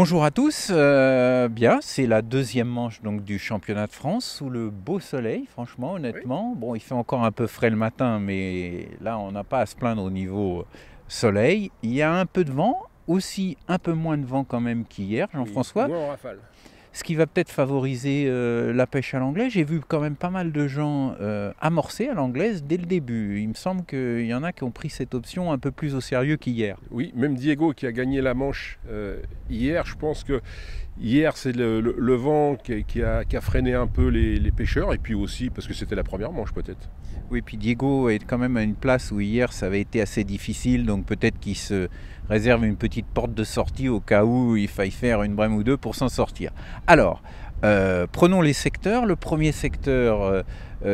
Bonjour à tous, bien, c'est la deuxième manche donc, du championnat de France sous le beau soleil, franchement, honnêtement. Bon, il fait encore un peu frais le matin, mais là, on n'a pas à se plaindre au niveau soleil. Il y a un peu de vent, aussi un peu moins de vent quand même qu'hier, Jean-François. Moins en rafale. Ce qui va peut-être favoriser la pêche à l'anglaise. J'ai vu quand même pas mal de gens amorcer à l'anglaise dès le début. Il me semble qu'il y en a qui ont pris cette option un peu plus au sérieux qu'hier. Oui, même Diego qui a gagné la manche hier, je pense que hier c'est le vent qui a freiné un peu les pêcheurs et puis aussi parce que c'était la première manche peut-être. Oui, puis Diego est quand même à une place où hier ça avait été assez difficile, donc peut-être qu'il se réserve une petite porte de sortie au cas où il faille faire une brème ou deux pour s'en sortir. Alors, prenons les secteurs. Le premier secteur,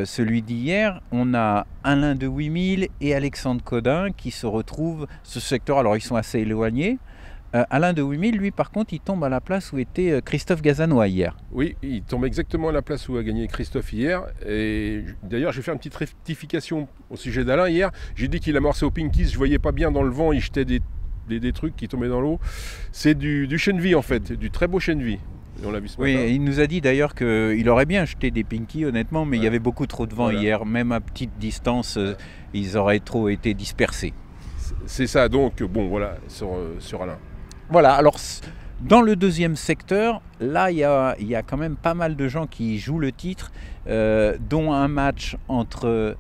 celui d'hier, on a Alain de Wimille et Alexandre Codin qui se retrouvent. Ce secteur, alors ils sont assez éloignés. Alain de Wimille, lui, par contre, il tombe à la place où était Christophe Gazanois hier. Oui, il tombe exactement à la place où a gagné Christophe hier. Et d'ailleurs, j'ai fait une petite rectification au sujet d'Alain hier. J'ai dit qu'il amorçait au Pinkies, je voyais pas bien dans le vent, il jetait des trucs qui tombaient dans l'eau. C'est du chènevis en fait, du très beau chènevis. On l'a vu ce matin. Oui, il nous a dit d'ailleurs qu'il aurait bien jeté des pinkies, honnêtement, mais il y avait beaucoup trop de vent hier. Même à petite distance, ils auraient trop été dispersés. C'est ça, donc, bon, voilà, sur Alain. Voilà, alors dans le deuxième secteur, là il y a quand même pas mal de gens qui jouent le titre, dont un match entre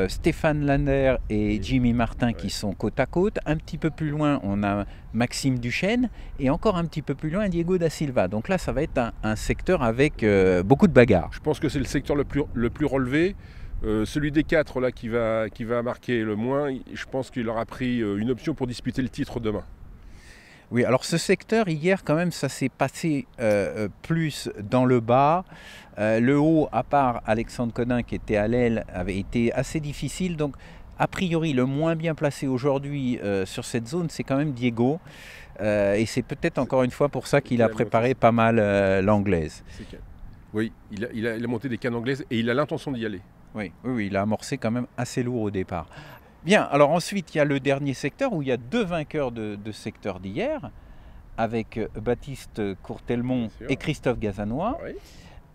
Stéphane Lander et Jimmy Martin qui sont côte à côte. Un petit peu plus loin, on a Maxime Duchesne et encore un petit peu plus loin, Diego da Silva. Donc là, ça va être un secteur avec beaucoup de bagarres. Je pense que c'est le secteur le plus relevé. Celui des quatre là, qui va marquer le moins, je pense qu'il aura pris une option pour disputer le titre demain. Oui, alors ce secteur, hier, quand même, ça s'est passé plus dans le bas. Le haut, à part Alexandre Codin qui était à l'aile, avait été assez difficile. Donc, a priori, le moins bien placé aujourd'hui sur cette zone, c'est quand même Diego. Et c'est peut-être encore une fois pour ça qu'il a préparé pas mal l'anglaise. Oui, il a monté des cannes anglaises et il a l'intention d'y aller. Oui, il a amorcé quand même assez lourd au départ. Bien, alors ensuite, il y a le dernier secteur où il y a deux vainqueurs de secteur d'hier, avec Baptiste Courtelmont et Christophe Gazanois. Oui.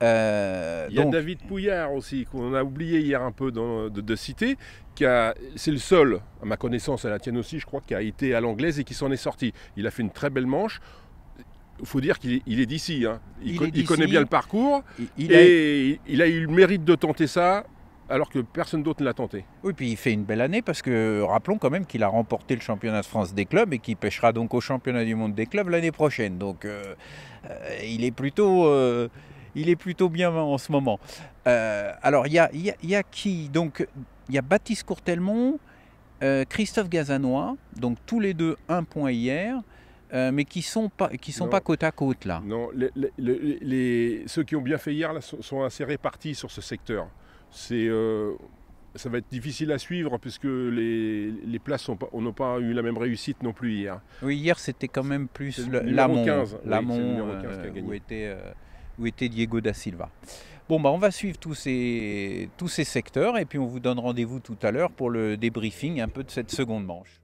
Il y a David Pouillard aussi, qu'on a oublié hier un peu de citer, c'est le seul, à ma connaissance, à la tienne aussi, je crois, qui a été à l'anglaise et qui s'en est sorti. Il a fait une très belle manche. Il faut dire qu'il est d'ici. Hein. Il connaît bien le parcours il a eu le mérite de tenter ça. Alors que personne d'autre ne l'a tenté. Oui, puis il fait une belle année parce que rappelons quand même qu'il a remporté le championnat de France des clubs et qu'il pêchera donc au championnat du monde des clubs l'année prochaine. Donc il est plutôt bien en ce moment. Alors il y a qui? Donc il y a Baptiste Courtelmont, Christophe Gazanois, donc tous les deux un point hier. Mais qui sont pas côte à côte là. Non, ceux qui ont bien fait hier là, sont assez répartis sur ce secteur. Ça va être difficile à suivre puisque les places n'ont pas eu la même réussite non plus hier. Oui, hier c'était quand même plus l'amont où était Diego da Silva. Bon, on va suivre tous ces secteurs et puis on vous donne rendez-vous tout à l'heure pour le débriefing un peu de cette seconde manche.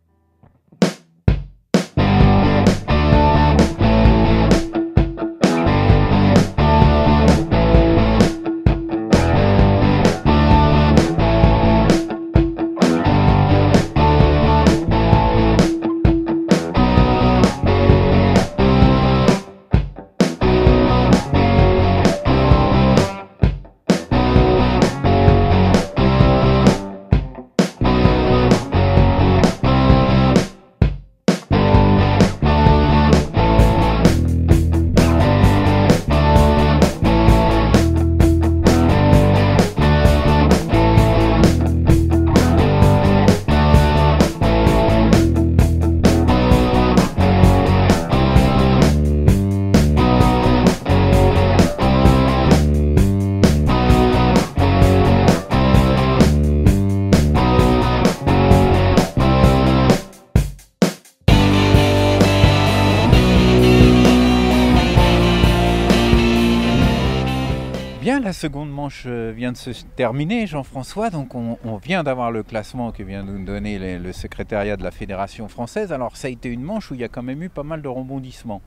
Bien, la seconde manche vient de se terminer, Jean-François. Donc on vient d'avoir le classement que vient de nous donner le secrétariat de la Fédération française. Alors ça a été une manche où il y a quand même eu pas mal de rebondissements.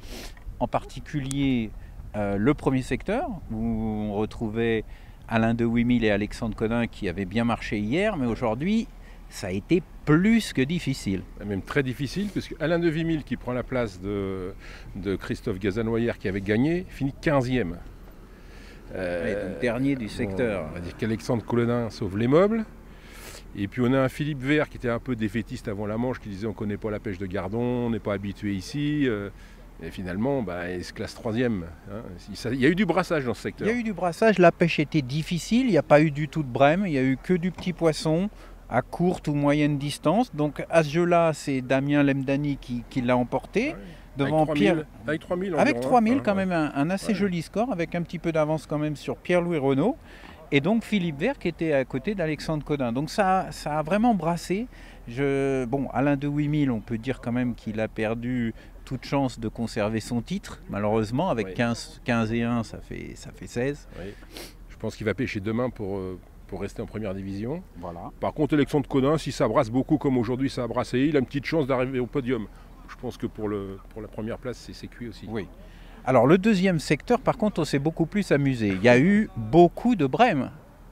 en particulier le premier secteur, où on retrouvait Alain de Wimille et Alexandre Codin qui avaient bien marché hier, mais aujourd'hui, ça a été plus que difficile. Même très difficile, parce que Alain de Wimille, qui prend la place de Christophe Gazanoyer, qui avait gagné, finit 15e. Donc dernier du secteur. On va dire qu'Alexandre Codin sauve les meubles. Et puis on a un Philippe Vert qui était un peu défaitiste avant la Manche, qui disait on ne connaît pas la pêche de Gardon, on n'est pas habitué ici. Et finalement, il se classe 3e. Il y a eu du brassage dans ce secteur. Il y a eu du brassage, la pêche était difficile, il n'y a pas eu du tout de brème, il n'y a eu que du petit poisson à courte ou moyenne distance. Donc à ce jeu-là, c'est Damien Lemdani qui l'a emporté. Ouais. Devant Pierre, avec 3000 environ. Avec 3000 quand même, un assez joli score, avec un petit peu d'avance quand même sur Pierre-Louis Renaud. Et donc Philippe Vert qui était à côté d'Alexandre Codin. Donc ça a vraiment brassé. Bon, Alain de Wimille, on peut dire quand même qu'il a perdu toute chance de conserver son titre, malheureusement, avec 15 et 1, ça fait 16. Oui. Je pense qu'il va pêcher demain pour rester en première division. Voilà. Par contre, Alexandre Codin, si ça brasse beaucoup comme aujourd'hui ça a brassé, il a une petite chance d'arriver au podium. Je pense que pour la première place, c'est cuit aussi. Oui. Alors le deuxième secteur, par contre, on s'est beaucoup plus amusé. Il y a eu beaucoup de brèmes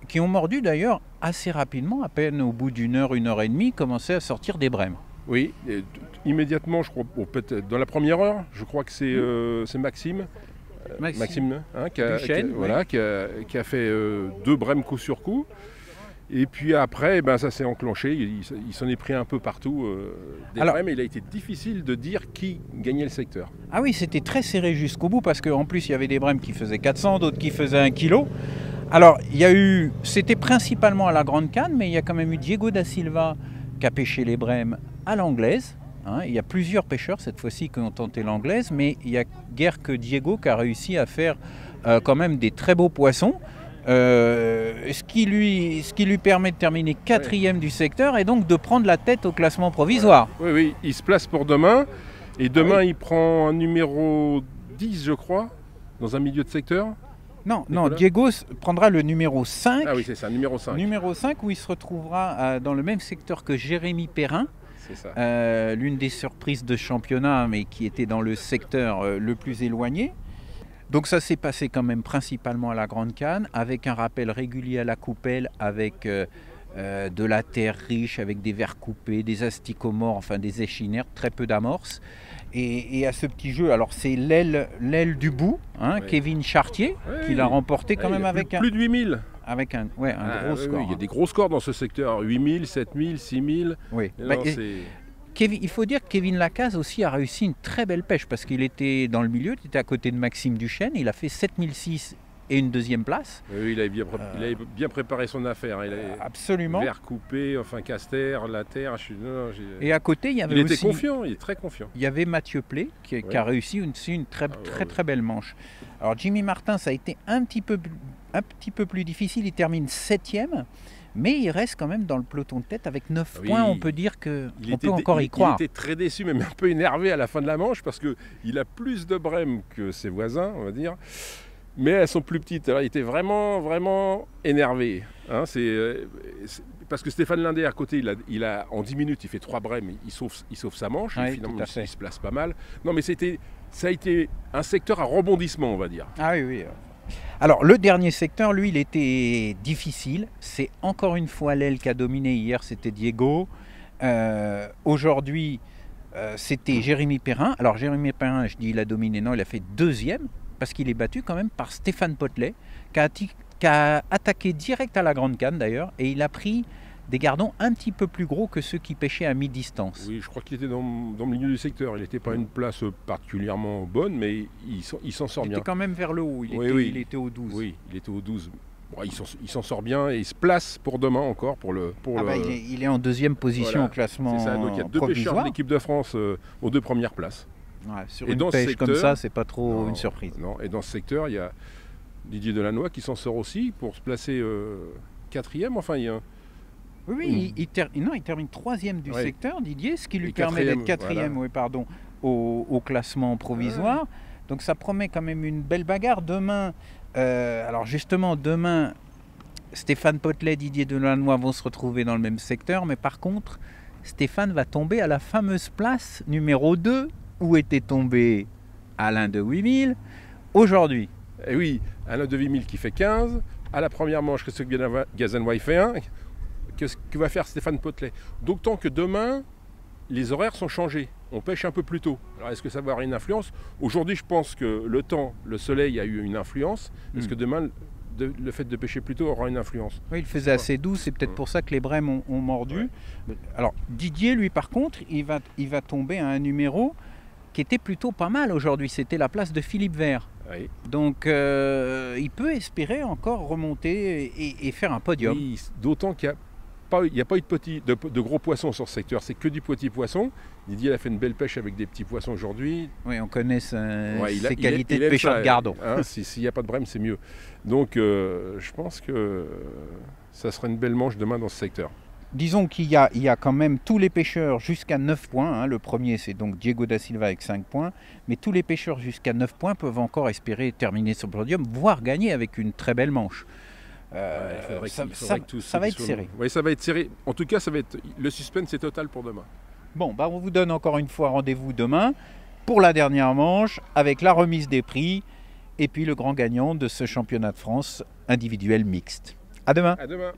qui ont mordu d'ailleurs assez rapidement, à peine au bout d'une heure et demie, commençaient à sortir des brèmes. Oui, immédiatement, je crois, peut-être dans la première heure, je crois que c'est Maxime. Maxime qui a fait 2 brèmes coup sur coup. Et puis après, ça s'est enclenché, il s'en est pris un peu partout des brèmes, et il a été difficile de dire qui gagnait le secteur. Ah oui, c'était très serré jusqu'au bout, parce qu'en plus il y avait des brèmes qui faisaient 400, d'autres qui faisaient 1 kg. Alors, c'était principalement à la Grande Canne, mais il y a quand même eu Diego da Silva qui a pêché les brèmes à l'anglaise. Il y a plusieurs pêcheurs cette fois-ci qui ont tenté l'anglaise, mais il n'y a guère que Diego qui a réussi à faire quand même des très beaux poissons. Ce qui lui permet de terminer 4e du secteur et donc de prendre la tête au classement provisoire. Oui, il se place pour demain. Et demain, il prend un numéro 10, je crois, dans un milieu de secteur. Non, Diego prendra le numéro 5. Ah oui, c'est ça, numéro 5. Numéro 5, où il se retrouvera dans le même secteur que Jérémy Perrin. C'est ça. L'une des surprises de championnat, mais qui était dans le secteur le plus éloigné. Donc ça s'est passé quand même principalement à la Grande Canne, avec un rappel régulier à la coupelle, avec de la terre riche, avec des vers coupés, des asticomores, enfin des échinertes, très peu d'amorces. Et à ce petit jeu, alors c'est l'aile du bout, Kevin Chartier, qui l'a remporté quand même avec plus de 8000. Avec un gros score. Oui, il y a des gros scores dans ce secteur, 8000, 7000, 6000. Oui. Il faut dire que Kevin Lacaze aussi a réussi une très belle pêche, parce qu'il était dans le milieu, il était à côté de Maxime Duchesne, il a fait 7006 et une 2e place. Oui, il avait bien préparé son affaire. Absolument. Vert coupé, enfin caster, la terre. Et à côté, il y avait il était confiant, il est très confiant. Il y avait Mathieu Plé qui a réussi une très belle manche. Alors Jimmy Martin, ça a été un petit peu plus difficile, il termine 7e. Mais il reste quand même dans le peloton de tête avec 9 points, on peut dire qu'on peut encore y croire. Il était très déçu, même un peu énervé à la fin de la manche, parce qu'il a plus de brèmes que ses voisins, on va dire. Mais elles sont plus petites. Alors il était vraiment, vraiment énervé. Parce que Stéphane Lindé à côté, en 10 minutes, il fait 3 brèmes, il sauve sa manche, et finalement il se place pas mal. Non mais ça a été un secteur à rebondissement, on va dire. Ah oui. Alors le dernier secteur, lui, il était difficile. C'est encore une fois l'aile qui a dominé. Hier, c'était Diego. Aujourd'hui, c'était Jérémy Perrin. Alors Jérémy Perrin, je dis il a dominé, non, il a fait 2e, parce qu'il est battu quand même par Stéphane Potelet, qui a attaqué direct à la Grande Canne d'ailleurs, et il a pris des gardons un petit peu plus gros que ceux qui pêchaient à mi-distance. Oui, je crois qu'il était dans le milieu du secteur. Il n'était pas une place particulièrement bonne, mais il s'en sort bien. Il était quand même vers le haut, il était au 12. Oui, il était au 12. Bon, il s'en sort bien et il se place pour demain encore. Il est en 2e position au classement provisoire. Donc il y a 2 pêcheurs de l'équipe de France aux 2 premières places. Sur une pêche comme ça, c'est pas trop une surprise. Non. Et dans ce secteur, il y a Didier Delannoy qui s'en sort aussi pour se placer 4e. Enfin, il y a il termine 3e du secteur, Didier, ce qui lui permet d'être 4e au classement provisoire. Donc ça promet quand même une belle bagarre. Demain, alors justement, Stéphane Potelet, Didier Delannoy vont se retrouver dans le même secteur, mais par contre, Stéphane va tomber à la fameuse place numéro 2 où était tombé Alain de 8000. Aujourd'hui. Et oui, Alain de 8000 qui fait 15. À la première manche, Christophe Gazenois fait 1. Qu'est-ce que va faire Stéphane Potelet? D'autant que demain, les horaires sont changés. On pêche un peu plus tôt. Alors est-ce que ça va avoir une influence? Aujourd'hui, je pense que le temps, le soleil a eu une influence. Est-ce que demain, le fait de pêcher plus tôt aura une influence? Oui, il faisait assez doux, c'est peut-être pour ça que les brèmes ont mordu. Ouais. Alors Didier, lui, par contre, il va tomber à un numéro qui était plutôt pas mal aujourd'hui. C'était la place de Philippe Vert. Oui. Donc il peut espérer encore remonter et faire un podium. Oui, d'autant qu'il n'y a pas eu de gros poissons sur ce secteur, c'est que du petit poisson. Didier a fait une belle pêche avec des petits poissons aujourd'hui. Oui, on connaît ses qualités de pêcheur de gardon. Hein, s'il n'y a pas de brème, c'est mieux. Donc je pense que ça sera une belle manche demain dans ce secteur. Disons qu'il y a quand même tous les pêcheurs jusqu'à 9 points. Hein. Le premier, c'est donc Diego da Silva avec 5 points. Mais tous les pêcheurs jusqu'à 9 points peuvent encore espérer terminer sur le podium, voire gagner avec une très belle manche. Ça va être serré. Oui, ça va être serré. En tout cas, le suspense est total pour demain. Bon, on vous donne encore une fois rendez-vous demain pour la dernière manche avec la remise des prix et puis le grand gagnant de ce championnat de France individuel mixte. À demain. À demain.